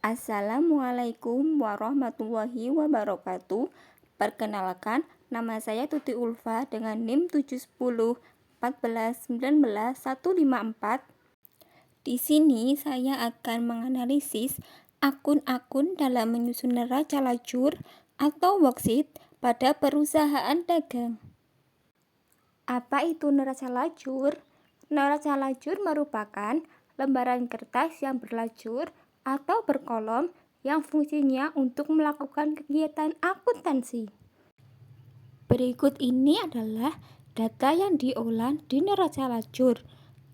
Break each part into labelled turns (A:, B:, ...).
A: Assalamualaikum warahmatullahi wabarakatuh. Perkenalkan, nama saya Tuti Ulfa dengan NIM 710 14 19 154. Di sini saya akan menganalisis akun-akun dalam menyusun neraca lajur atau worksheet pada perusahaan dagang. Apa itu neraca lajur? Neraca lajur merupakan lembaran kertas yang berlajur atau berkolom yang fungsinya untuk melakukan kegiatan akuntansi. Berikut ini adalah data yang diolah di neraca lajur.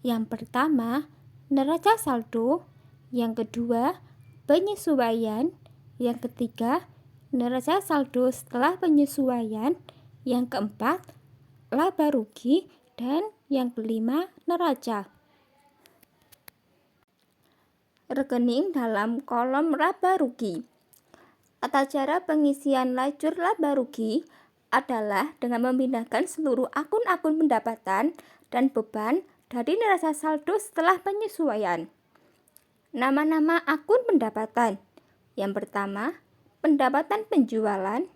A: Yang pertama, neraca saldo. Yang kedua, penyesuaian. Yang ketiga, neraca saldo setelah penyesuaian. Yang keempat, laba rugi. Dan yang kelima, neraca. Rekening dalam kolom laba rugi. Tata cara pengisian lajur laba rugi adalah dengan memindahkan seluruh akun-akun pendapatan dan beban dari neraca saldo setelah penyesuaian. Nama-nama akun pendapatan. Yang pertama, pendapatan penjualan,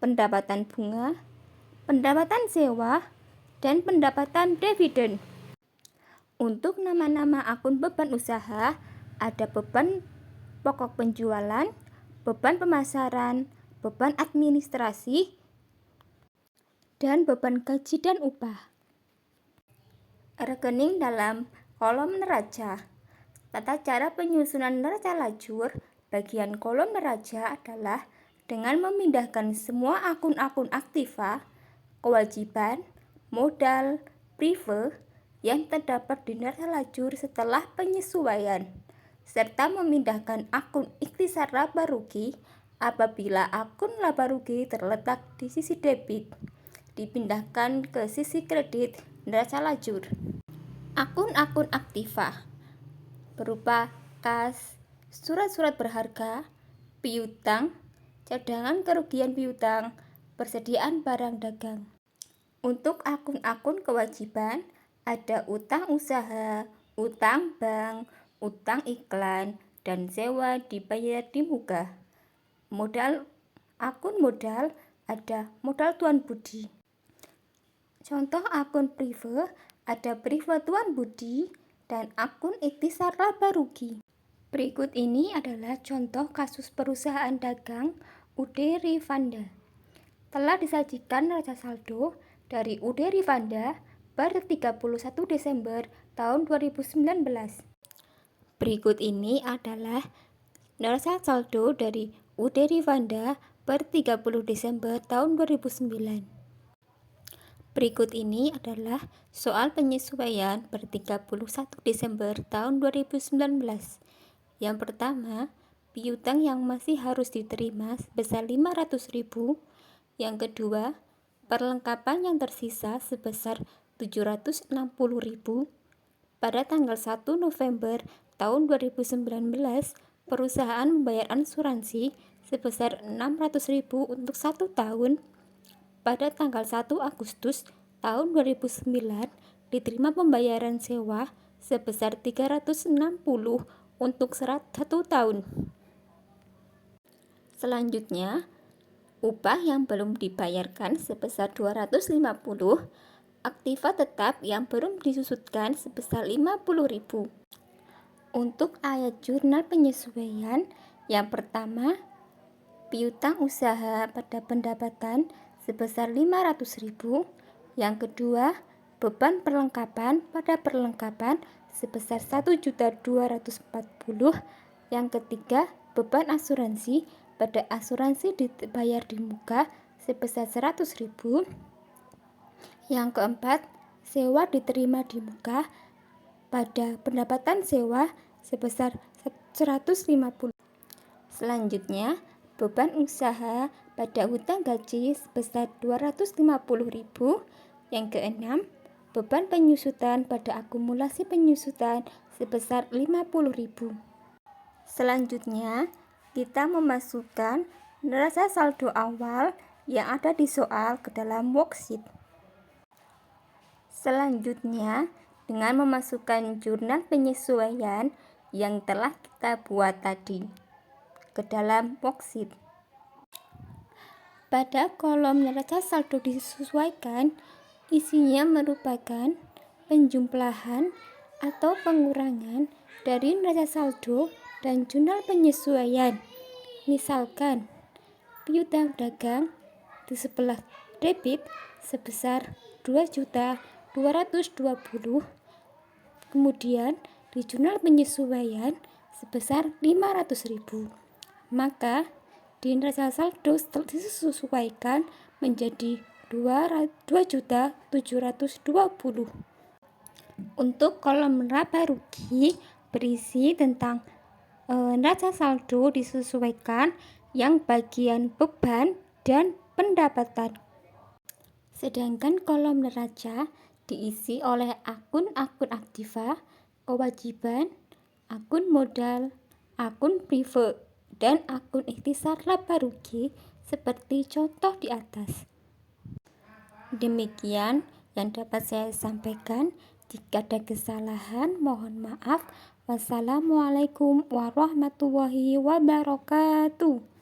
A: pendapatan bunga, pendapatan sewa, dan pendapatan dividen. Untuk nama-nama akun beban usaha, ada beban pokok penjualan, beban pemasaran, beban administrasi, dan beban gaji dan upah. Rekening dalam kolom neraca. Tata cara penyusunan neraca lajur bagian kolom neraca adalah dengan memindahkan semua akun-akun aktiva, kewajiban, modal, prive yang terdapat di neraca lajur setelah penyesuaian, serta memindahkan akun ikhtisar laba rugi apabila akun laba rugi terletak di sisi debit, dipindahkan ke sisi kredit neraca lajur. Akun-akun aktiva berupa kas, surat-surat berharga, piutang, cadangan kerugian piutang, persediaan barang dagang. Untuk akun-akun kewajiban, ada utang usaha, utang bank, utang iklan, dan sewa dibayar di muka. Akun modal ada modal tuan budi. Contoh akun prive ada prive tuan budi dan akun ikhtisar laba rugi. Berikut ini adalah contoh kasus perusahaan dagang UD Rivanda. Telah disajikan neraca saldo dari UD Rivanda per 31 Desember tahun 2019. Berikut ini adalah neraca saldo dari UD Rivanda per 30 Desember tahun 2009. Berikut ini adalah soal penyesuaian per 31 Desember tahun 2019. Yang pertama, piutang yang masih harus diterima sebesar 500.000. Yang kedua, perlengkapan yang tersisa sebesar 760.000. Pada tanggal 1 November tahun 2019, perusahaan membayar asuransi sebesar 600.000 untuk 1 tahun. Pada tanggal 1 Agustus tahun 2009, diterima pembayaran sewa sebesar 360 untuk 1 tahun. Selanjutnya, upah yang belum dibayarkan sebesar 250, aktiva tetap yang belum disusutkan sebesar 50.000. Untuk ayat jurnal penyesuaian, yang pertama, piutang usaha pada pendapatan sebesar 500.000. Yang kedua, beban perlengkapan pada perlengkapan sebesar 1.240.000. Yang ketiga, beban asuransi pada asuransi dibayar di muka sebesar 100.000. Yang keempat, sewa diterima di muka pada pendapatan sewa sebesar 150. Selanjutnya, beban usaha pada hutang gaji sebesar 250.000. Yang keenam, beban penyusutan pada akumulasi penyusutan sebesar 50.000. Selanjutnya, kita memasukkan neraca saldo awal yang ada di soal ke dalam worksheet. Selanjutnya, dengan memasukkan jurnal penyesuaian yang telah kita buat tadi. ke dalam worksheet. Pada kolom neraca saldo disesuaikan, isinya merupakan penjumlahan atau pengurangan dari neraca saldo dan jurnal penyesuaian. Misalkan, piutang dagang di sebelah debit sebesar 2.220.000, kemudian di jurnal penyesuaian sebesar 500.000. Maka di neraca saldo disesuaikan menjadi 2.720.000. Untuk kolom laba rugi berisi tentang neraca saldo disesuaikan yang bagian beban dan pendapatan. Sedangkan kolom neraca diisi oleh akun-akun aktiva, kewajiban, akun modal, akun prive, dan akun ikhtisar laba rugi seperti contoh di atas. Demikian yang dapat saya sampaikan. Jika ada kesalahan, mohon maaf. Wassalamualaikum warahmatullahi wabarakatuh.